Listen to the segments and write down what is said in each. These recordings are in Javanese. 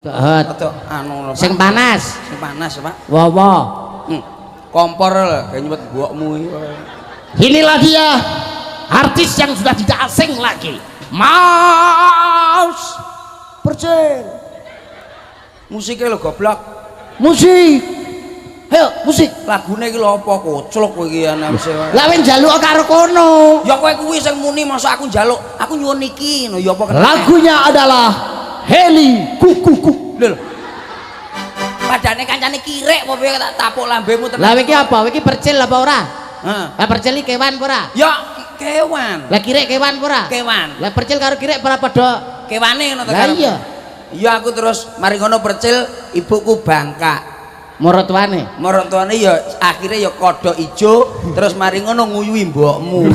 Anu sing panas. Sing panas, Pak. Wawa. Kompor kayak nyebut buakmu. Inilah dia artis yang sudah tidak asing lagi. Mas Percil. Musiknya lo goblok. Musik. Ayo musik. Lagune iki lho apa koclok kowe iki ana wis. Lah wen njaluk karo kono. Ya kowe kuwi sing muni masa aku njaluk. Aku nyuwun iki no ya apa kena. Lagunya adalah Heli Kuku. Lho. Padane kancane kirek apa piye tak tapuk lambemu tenan. Lah iki apa? Iki percil apa ora? Heeh. Lah percil iki kewan apa ora? Ya kewan. Lah kirek kewan apa ora? Kewan. Lah percil karo kirek ora padha Kewane ngono to. Lah iya. Ya aku terus mari ngono percil ibuku bangka. Maratuane. Maratuane ya akhirnya ya kodok ijo terus mari ngono nguyuhi mbokmu.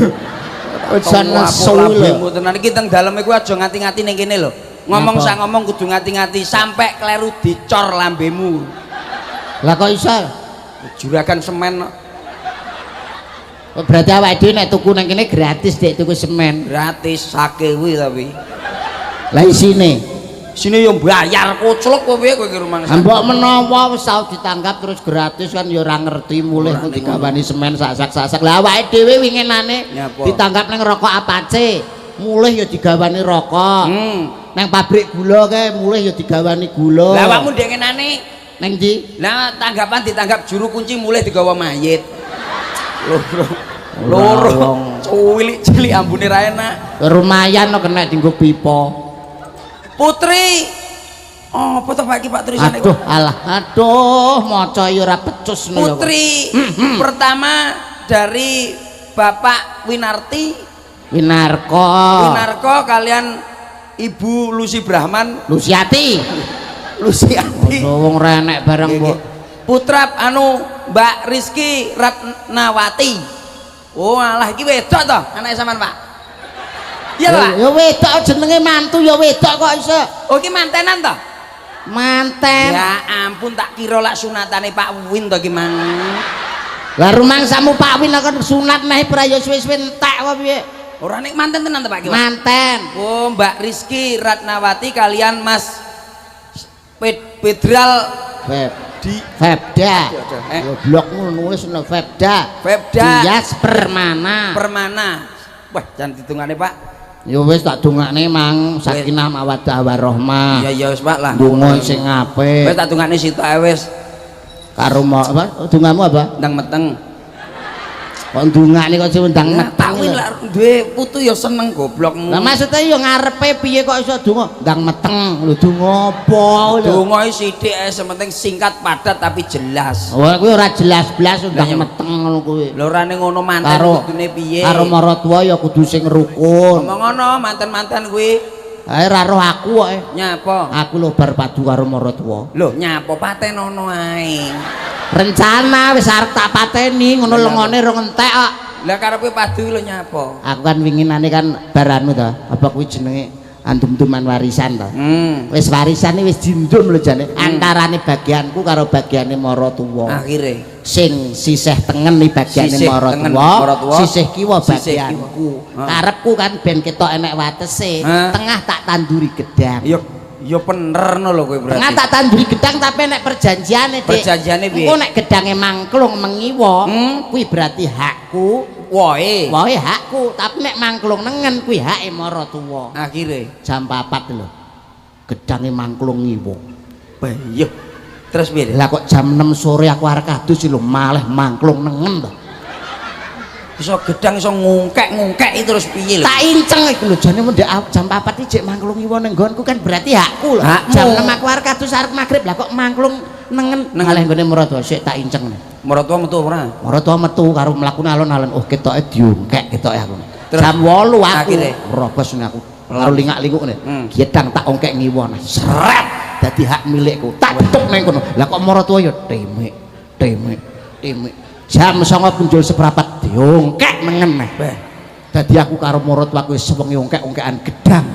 Sana suwi tenan iki teng daleme kuwi aja ngati-ngati ning kene lho. Ngomong sak ngomong kudu ngati-ngati sampai kleru dicor lambemu. Lah kok iso? Juragan semen. Berarti awake dhewe nek tuku nang kene gratis dek tuku semen. Gratis sakewi tapi. Lah isine sini yang bayar koclok apa ya kowe iki rumah sana. Mbok menawa wis tau ditanggap terus gratis kan ya ora ngerti mulih kok digawani semen sak-sak. Lah awake dhewe winginane ditanggap ning rokok Apache, mulih ya digawani rokok. Nang pabrik gula kae mulih ya digawani gula. Lah awakmu ndek kenane ning ndi? Lah tanggapan ditanggap juru kunci mulih digawa mayit. Loro. Cilik-cilik ambune ra enak. Lumayan kok kena dienggo pipa. Putri, oh apa Pak iki Pak tulisane? Aduh, maca ya ora becus ngono. Putri pertama dari Bapak Winarko kalian Ibu Lucy Brahman. Lusiati. Wong renek bareng mbok. Putra anu Mbak Rizky Ratnawati. Oh alah iki wedok to anake sampean Pak. Iya Pak. Ya wedok jenenge mantu ya wedok kok iso. Oh iki mantenan to? Manten. Ya ampun tak kira lak sunatane Pak Win to iki mang. Lah rumangsamu Pak Win kok sunat neh ora ya suwe-suwe entek apa piye? Ora nek manten tenan to Pak iki. Manten. Oh Mbak Rizky Ratnawati kalian Mas Pedral di Febda. Goblokmu nulis no Febda. Dias Permana. Wah, jangan ditungane Pak. Ya wis tak dongakne mang sakinah mawaddah warahmah. Iya wis Pak lah. Donga sing apik. Wis tak dongakne sitok ae wis. Karo apa? Dongamu apa? Ndang meteng. Kok ndongakne kok ndang meteng. Pak Win lak duwe putu ya seneng goblokmu. Lah maksudnya ya ngarepe piye kok iso donga? Ndang meteng. Lho donga apa lho? Donga sithik ae sementing singkat padat tapi jelas. Wah kuwi ora jelas-jelas ndang meteng ngono kuwi. Lho ora ning ngono manten kudune piye? Karo maratuwa ya kudu sing rukun. Ngomong ngono manten-manten kuwi. Ae ra roh aku kok. Nyapa? Aku lho bar padu karo maratuwa. Lho nyapa patenono ae. Rencana wis arep tak pateni ngono lengone rong entek kok. Lah karepe padu lho nyapa? Aku kan winginane kan baranu to. Apa kuwi jenenge andum-duman warisan to. Wis warisane wis dindum lho jane. Antarane bagianku karo bagiane maratuwa. Akhire sing sisih tengen iki bagiane maratuwa, sisih kiwa bagianku. Karepku kan ben ketok enek watese. Tengah tak tanduri gedang. Ya bener no lho kowe berarti. Tengah tak tanduri gedang tapi nek perjanjiane Dik. Perjanjiane piye? Engko nek gedange mangklung mengiwa, kuwi berarti hakku. Woe Hakku, tapi nek mangklung nengen kuwi hake maratuwa. Akhire jam 4 lho. Gedange mangklung ngiwa. Iya. Terus piye? Lah kok jam 6 sore aku arek kadus lho malah mangklung nengen to. Iso gedang iso ngungkek terus piye lho? Tak inceng iku lho jane mendek jam 4 iki jek mangklung ngiwa ning nggonku kan berarti hakku lho. Jam 6 aku arek kadus arep magrib lah kok mangklung nengen malah nggone maratuwa sik tak inceng. Maratuwa metu ora? Maratuwa metu karo mlakune alon-alon ketoke diungkek ketoke aku. Jam 8 aku robos aku karo lingak-linguk ngene. Gedang tak ongkek ngiwa nah. Sret dadi hak milikku. Tak tetep nang kono. Lah kok maratuwa ya temik. Jam 9 punjul seprapat diongkek nengen neh. Dadi aku karo maratuwa kuwi sewengi ongkek-ongkekan gedang.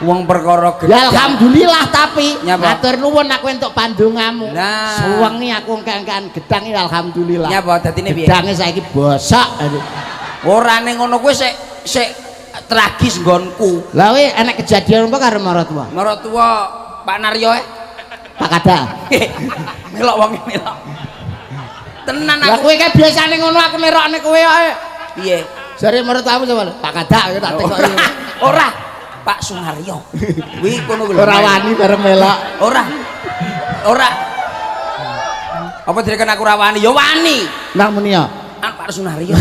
Wong perkara gedang. Ya alhamdulillah tapi matur nuwun aku entuk pandongamu. Sewengi aku ongkek-ongkekan gedang iki alhamdulillah. Nyapa dadine piye? Gedange saiki bosok. Ora ning ngono kuwi sik tragis nggonku. Lah we enek kejadian apa karo maratuwa? Maratuwa Pak Naryo Pak Kada. Melok wong melok. Tenan Lah aku. kowe kae biasane ngono aku nerokne kowe kok. Piye? Jare menurut kamu coba Pak Kada ya tak tekoki. Ora. Pak Sunaryo. Kuwi kono lho. Ora wani bareng melok. Ora. Ora. Apa direken aku ra wani? Ya wani. Nang muni ya. Pak Sunaryo.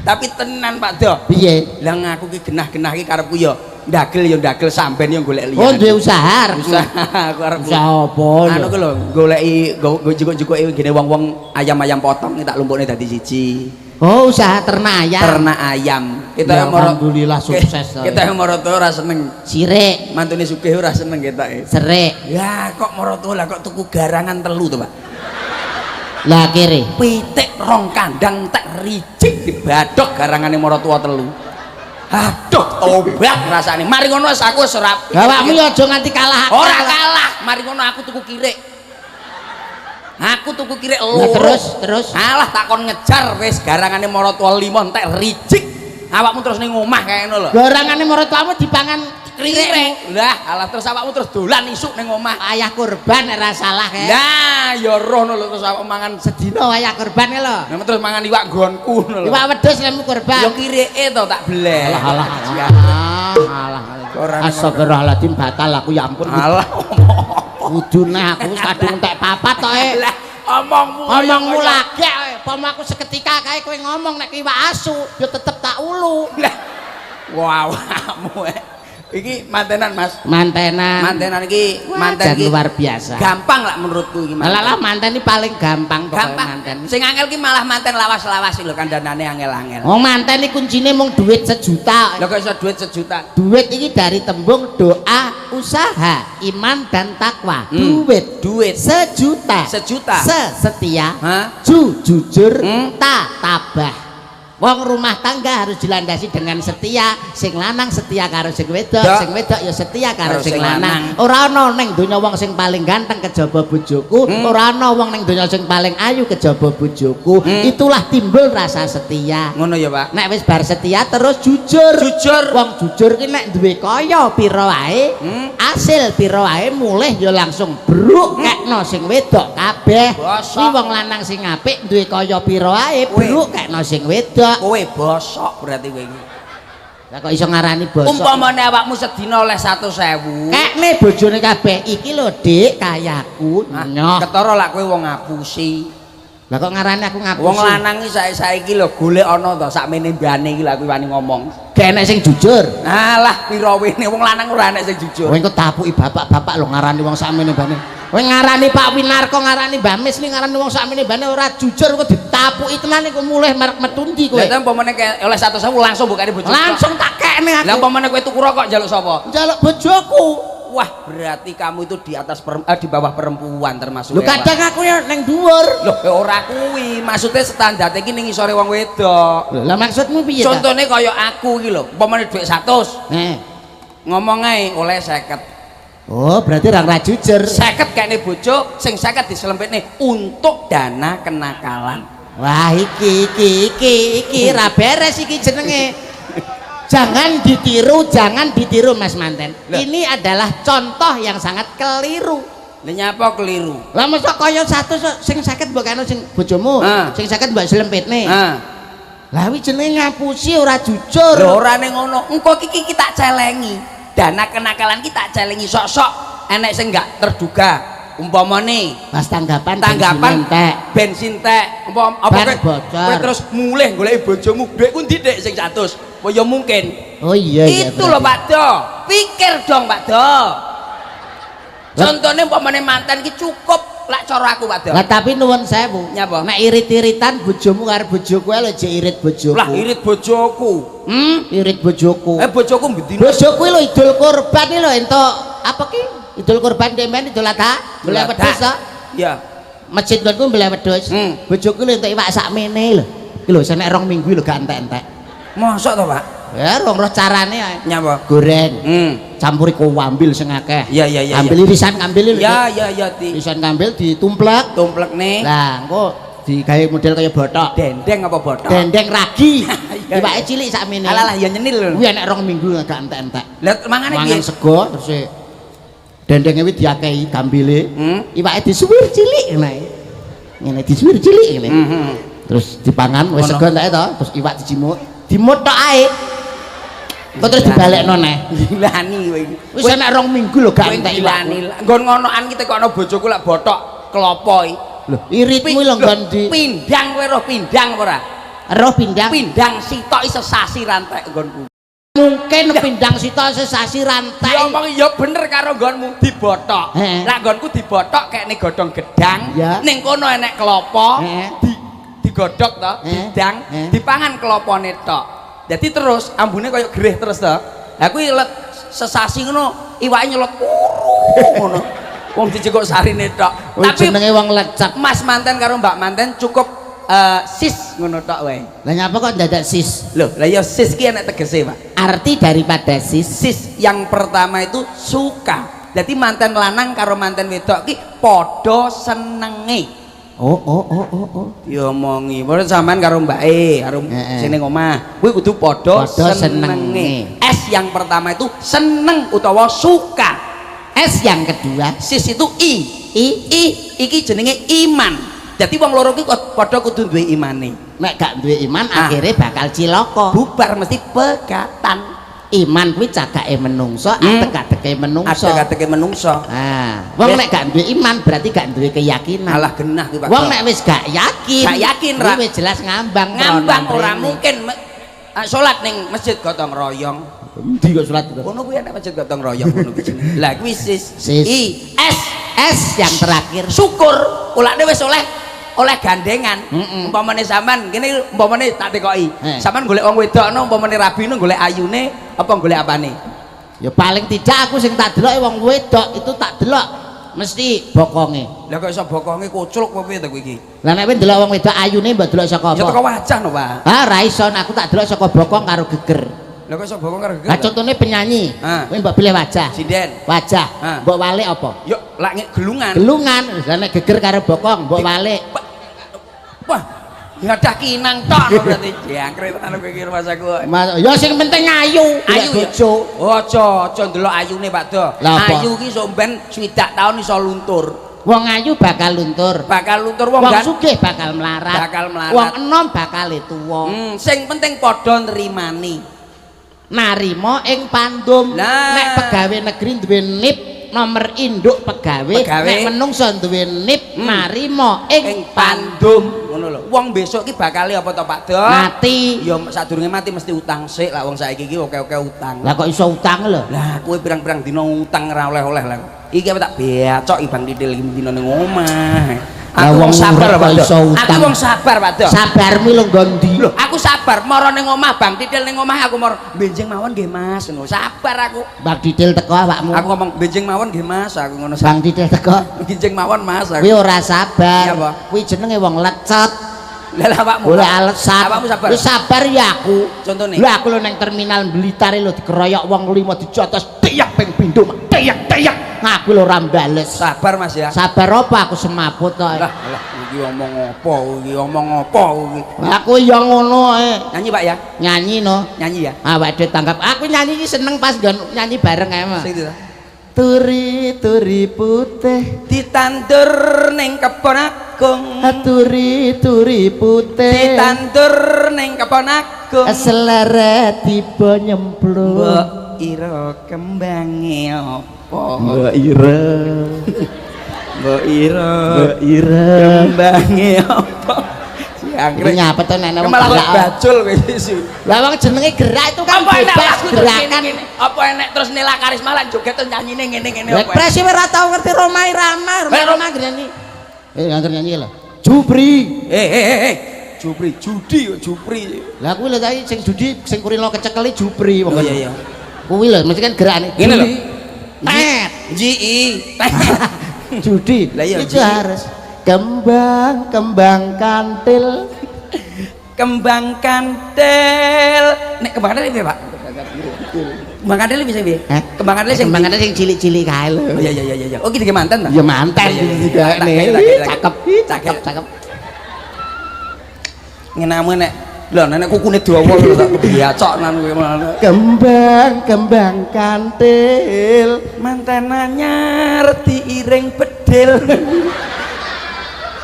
Tapi tenan Pak Do. Piye? Lah ngaku ki genah-genah ki karepku ya ndagel sampean yo golek liyan. Oh, duwe usaha. Usaha aku arep. Usaha apa? Anu ku lho, goleki jukuk-jukuke ngene wong-wong ayam-ayam potong tak lumpukne dadi siji. Oh, usaha ternak ayam. Ternak ayam. Kita Ya, yang moro alhamdulillah sukses. Kita yang moro ora seneng. Sirik, Mantune sugih ora seneng ketoke. serik. Ya kok moro lah kok tuku garangan telu to, Pak. Lah kiri. Pitik rong kandang tak ricik dibadok garangane moro tuwa telu. Aduh, tobat rasane. Mari ngono wis aku wis ora. Awakmu ya aja nganti kalah. Ora kalah. Mari ngono aku tuku kirik. Aku tuku kirik Lah loro. terus. Alah takon ngejar wis garangane moro tuwa 5 entek ricik. Awakmu terus ning omah kaya ngono lho. Garangane marang tuamu dipangan Kirik. Lah, alah terus awakmu terus dolan isuk ning omah. ayah kurban ora salah kae. Lah, ya roh lho terus awak mangan Sedina ayah kurban lho. Nah, terus mangan iwak nggonku ngono lho. Iwak wedhus lemu kurban. Ya kirike to tak bleh. Alah. Ora Astagfirullahaladzim batal aku ya ampun. alah. Kudune aku kadung entek papat to Lah, omongmu lagi pomo aku seketika kae kowe ngomong nek iwak asu yo tetep tak ulu. Lah. Wow, kamu iki mantenan Mas. Mantenan iki manten iki luar biasa. Gampang lah menurutku iki. Lah manten iki paling gampang pokoknya Gampang. manten. Sing angel ki malah manten lawas-lawas lho kandhanane angel-angel. Wong manten iki kuncine mung duit 1 juta. Lah kok iso duit 1 juta? Duit iki dari tembung doa, usaha, iman dan takwa. Duit 1 juta. Setia. Hah? Jujur, tabah. Wong rumah tangga harus dilandasi dengan setia. Sing lanang setia karo sing wedok, sing wedok ya setia karo sing lanang. Ora ana ning donya wong sing paling ganteng kejaba bojoku, ora ana wong ning donya sing paling ayu kejaba bojoku. Itulah timbul rasa setia. Ngono ya, Pak. Nek wis bar setia terus jujur. Wong jujur ki nek duwe kaya pira wae, asil pira wae mulih ya langsung bruk kekno sing wedok kabeh. Kuwi wong lanang sing apik duwe kaya pira wae bruk kekno sing wedok. Kowe bosok berarti kowe iki. Lah kok iso ngarani bosok? Umpamane awakmu sedina oleh 100.000. Kekne bojone kabeh iki lho Dik, kayaku nyoh. Ketara lak kowe wong ngapusi. Lah kok ngarani aku ngapusi? Wong lanang iki saiki lho golek ana to sakmene mbane iki lak kowe wani ngomong. Gak enek sing jujur. Alah pira wene wong lanang ora enek sing jujur. Kowe engko tapuki bapak-bapak lho ngarani wong sakmene mbane. Kowe ngarani Pak Winarko ngarani Mbak Mis ning ngarani wong sakmene mbane ora jujur kok ditapuki tenan iku mulih merek metundi kowe. Lah umpamane oleh 100.000 langsung bukane bojoku. Langsung tak kekne aku. Lah umpamane kowe tuku rokok njaluk sapa? Njaluk bojoku. Wah, berarti kamu itu di atas di bawah perempuan termasuk. Lho kadang aku ya ning dhuwur. Loh, ora kuwi. Maksudnya standar iki ning isore wong wedok. Lah maksudmu piye ta? Contone kaya aku iki lho, umpamane dhuwit 100. Ngomong ae oleh 50. Oh, berarti ra jujur. 50 kene bojo, sing 50 diselempitne untuk dana kenakalan. Wah, iki ra beres iki jenenge. Jangan ditiru Mas Manten. Ini adalah contoh yang sangat keliru. Lah nyapa keliru? Lah mosok kaya 100 sing 50 mbok kene sing bojomu, sing 50 mbok selempitne. Lah kuwi jenenge ngapusi ora jujur. Lho ora ning ngono. Engko iki kita celengi. Dana kenakalan kita celengi sok-sok enek sing enggak terduga. Umpamane pas tanggapan bensin tek apa kowe terus mulih goleki bojomu dhuwit ku ndi Dik sing 100 apa ya mungkin oh iya itu lho Pak Do pikir dong Pak Do contohnya umpamane mantan iki cukup lak cara aku Pak Do lah tapi nuwun sewu nyapa nek irit-iritan bojomu karo bojoku lho jek irit bojoku lah irit bojoku irit bojoku bojoku mendino bojoku lho idul kurban lho entuk apa ki Idul kurban demen idul adha beli wedhus to? Iya. Masjid ku beli wedhus. Bojoku lho entuk iwak sakmene lho. Iki lho senek 2 minggu lho gak entek-entek. Mosok to, Pak? Ya rong roh carane ae. Nyapa? Goreng. Campuri kuambil sing akeh. Iya. Ambil irisan kambil lho. Iya. Irisan kambil ditumplek. Tumplekne. Lah engko digawe model kaya bothok. Dendeng apa bothok? Dendeng ragi. Iwake cilik sakmene. Alah ya nyenil lho. Kuwi enek 2 minggu gak entek-entek. Lah mangane piye? Mangan sego terus dendenge wis diakehi gambile. Iwake disuwir cilik ngene disuwir cilik ngene. Terus dipangan wis sego entek to, terus iwak dijimuk, dimut tok ae. Kok terus dibalekno neh. Gilani kowe iki. Wis enek 2 minggu lho gak entek gilani. Nggon ngonoan ki tekono bojoku lak botok klopo iki. Lho, iritmu lho nggon di pindang kowe roh pindang ora? Roh pindang. Pindang sitok sesasi rantek nggonku. Mungkin pindang sitok sesasi rantai. Ya omong ya bener karo nggonmu dibotok. Lah nggonku dibotok kekne godhong gedang, ning kono enek klopo, digodhog to, bidang, dipangan klopone tok. Jadi terus ambune kaya gerih terus to. Lah kuwi sesasi ngono, iwake nyelot ngono. Wong dijekuk sarine tok. Tapi jenenge wong lecek. Mas manten karo Mbak manten cukup sis ngono tok wae. Lah nyapa kok dadak sis? Loh, lah ya sis ki enek tegese, Pak. Arti daripada sis? Sis yang pertama itu suka. Jadi manten lanang karo manten wedok ki padha senenge. Oh. Diomongi, padha sampean karo mbake, karo sing ning omah. Kuwi kudu padha senenge. S yang pertama itu seneng utawa suka. S yang kedua, sis itu I iki jenenge iman. Jadi wong loro ki padha kudu duwe imane. Nek gak duwe iman akhirnya bakal cilaka. Bubar mesti pegatan. Iman kuwi cagake menungso, atek-ateke menungso. Atek-ateke menungso. Wong nek gak duwe iman berarti gak duwe keyakinan. Alah genah ki Pak. Wong nek wis gak yakin ra wis jelas ngambang. Ngambang ora mungkin salat ning masjid gotong royong. Endi kok salat itu? Ngono kuwi enek masjid gotong royong ngono kuwi jenenge. Lah kuwi sis. I S yang terakhir. Syukur. Ulane wis oleh gandengan. Umpamane sampean kene umpamane tak tekoki. Sampean golek wong wedokno umpamane rabine golek ayune apa golek apane? Ya paling tidak aku sing tak deloke wong wedok itu tak delok mesti bokonge. Lah kok iso bokonge kucluk apa piye to kowe iki? Lah nek delok wong wedok ayune mbok delok saka apa? Ya teko wajah no, Pak. Ra iso aku tak delok saka bokong karo geger. Lah kok iso bokong karo geger? Lah contone penyanyi. Kowe mbok pilih wajah. Sinden. Wajah. Mbok walik apa? Yo lak gelungan. Gelungan. Lah nek geger karo bokong mbok walik. Wah, ngadah kinang tok berarti jangkrik tenan kowe iki masaku. Ya sing penting ayu bojo. Aja ndelok ayune Pak Do. Ayu ki somben 60 tahun iso luntur. Wong ayu bakal luntur. Wong sugih bakal melarat. Wong enom bakal tuwa. Sing penting padha nrimani. Narima ing pandum. Nek pegawe negeri duwe NIP nomor induk pegawe, nek menungso duwe NIP narima ing pandum. Ngono lho. Wong besok ki bakal apa to Pak Do? Mati. Ya sadurunge mati mesti utang sik lah wong saiki iki oke-oke utang. Lah kok iso utang lho? Lah kowe pirang-pirang dina utang ora oleh-oleh lah. Iki apa tak becok Bang Titil iki dina ning omah. Aku wong sabar Pak Do. Aku wong sabar Pak Do. Sabarmu lho nggon ndi? Lho, aku sabar mara ning omah Bang Titil ning omah aku mara benjing mawon nggih Mas ngono. Sabar aku. Bang Titil teko awakmu. Aku ngomong benjing mawon nggih Mas aku ngono. Bang Titil teko. Benjing mawon Mas aku. Kuwi ora sabar. Kuwi jenenge wong lecet. Lah awakmu. Oleh alasan. Awakmu sabar. Wis sabar ya aku. Contone. Lho aku lho nang terminal Blitar lho dikeroyok wong 5 dijotos tiyak ping pindho. Tiyak. Aku lho ora mbales. Sabar Mas ya. Sabar apa aku semaput kok. Lah iki omong apa iki. Aku ya ngono ae. Nyanyi Pak ya. Nyanyi no. Nyanyi ya. Awak dhewe tanggap. Aku nyanyi iki seneng pas nyanyi bareng ae mah. Sing Turi putih ditandur ning kebon agung. Turi putih ditandur ning kebon agung. Seleret tiba nyemplung. Mbok ira kembange apa? Mbok ira kembange apa? Ini apa tuh nenek malah bacul wis. Lah wong jenenge gerak itu kan bebas gerakan. Apa enek terus Nela Karisma lan joget terus nyanyine ngene-ngene apa. Presi ora tau ngerti Roma Irama nyanyi. Nganter nyanyi lho. Jupri. Jupri, Jupri. Lah kuwi lho tadi sing judi sing kurilo kecekeli Jupri wong. Oh iya. Kuwi lho mesti kan gerakane. Ngene lho. Judi. Lah iya itu harus kembang kantil nek kembang kantil piye Pak? Kembang kantil bisa piye? Kembang kantil sing cilik-cilik kae lho. Iya. Oh iki manten ta? Ya manten digane. Cakep. Ngenamu nek Lah nenek kukune dawa lho tak biaconan kowe malah. Kembang kantil Manten anyar diiring bedil.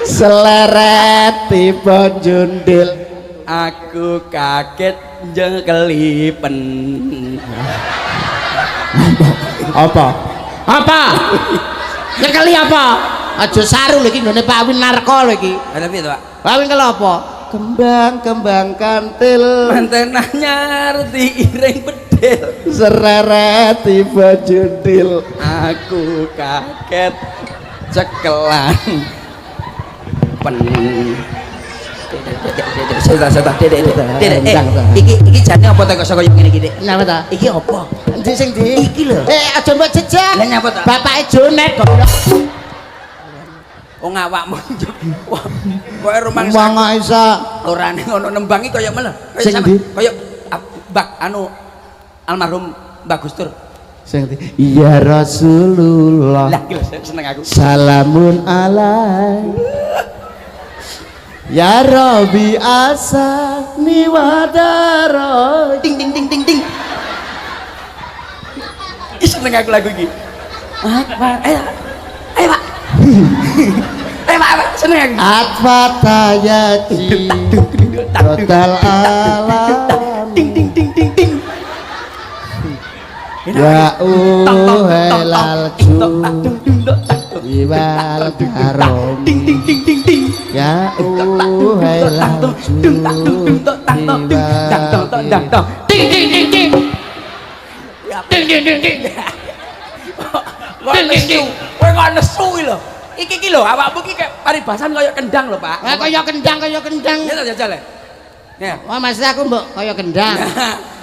seleret tiba jundil. Aku kaget jekelipen. Apa? Nyekeli apa? Aja saru lho iki nggone Pak Win narko lho iki. Ada piye to, Pak? Pak Win kalau apa? Kembang kantil Manten anyar diiring bedil. sereret tiba jundil. Aku kaget cekelan pen. Iki jane apa ta kok saka ngene iki, Dik? Napa ta? Iki apa? Endi sing ndi? Iki lho. Aja mbok jejak. Lah nyapa ta? Bapake Jonet kok. Wong awakmu njuk. Wah, kowe rumangsa. Wong isa Ora ning ngono nembangi kaya mele. Sing ndi? Kaya Mbak anu almarhum Mbak Gustur. sing ndi? Ya Rasulullah. Lah iki lho seneng aku. Salamun alaik. Ya Rabbi asani wadaro. Ting ting ting ting ting. Ih seneng aku lagu iki. Pak, ayo Pak. Pak, seneng aku. Atfatayati total alam. Ting ting ting ting ting. Ya uhelal iwal karom. Ting ting ting ting ting. Ya uhelal Ting ting ting ting. Ting ting ting ting. Kowe kok nesu lho. Iki lho awakmu iki kayak paribasan kaya kendang lho, Pak. kaya kendang. Ya to jajal. Ya. Wah maksud aku mbok kaya kendang.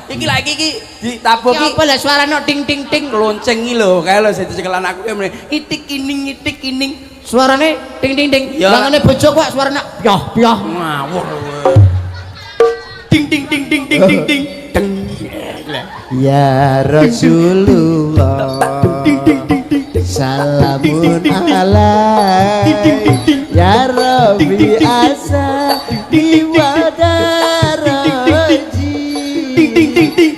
Iki lagi iki ditabuh iki. Apa lah suarane ting ting ting Lonceng iki lho, kae lho sing cekelan aku kene. Itik ining. suarane ting ting ting. Ya. Bangane bojo kok suarane pyoh pyoh. Ngawur kowe. Ting ting ting ting ting ting ting. Deng. Ya Rasulullah. Salamun alaik. Ya Rabbi asa diwadaraji.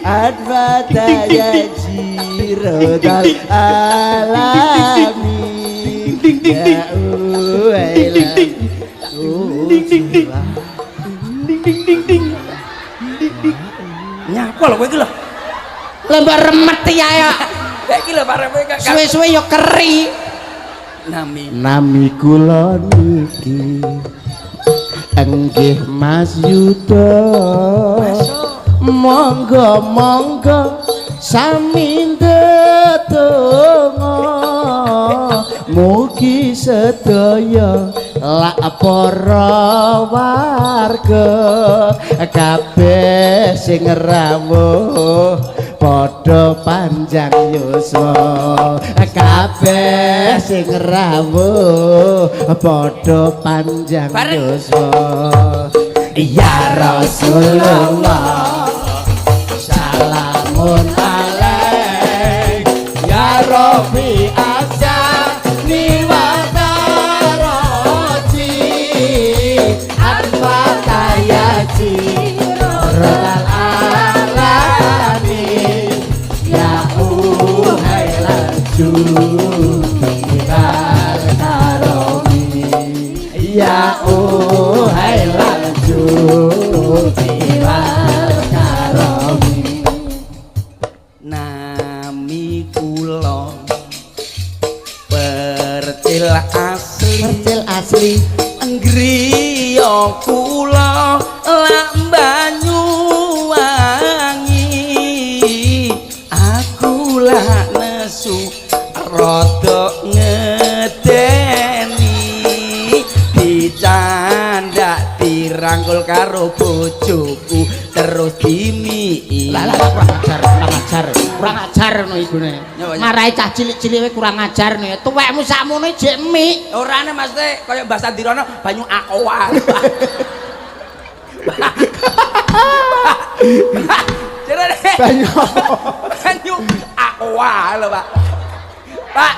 Advatayaji rodal alami. Ya uwailah. Nyapa lho kowe iki lho. Lembar remet ya ya. Kayak iki lho Pak Repe kak. Suwe-suwe ya keri. Nami kula niki enggih Mas Yuda. Monggo sami ndedonga mugi sedaya lak para warga kabeh sing rawuh padha panjang yuswa kabeh sing rawuh padha panjang yuswa ya Rasulullah salamun alaik ya Rabbi azani wa daraji anfatayati rodal alami ya uhailan jubal karomi ya uhailan jubal karomi Nami kula percil asli Anggriya kula lak Banyuwangi aku lak nesu rada ngedeni dicandak dirangkul karo bojoku terus dimii kurang ajar no ibune marai cah cilik-cilik kurang ajar no tuwekmu sakmono jek mik orane maksudnya kaya Mbah Sandirono banyu aqua banyu aqua lho Pak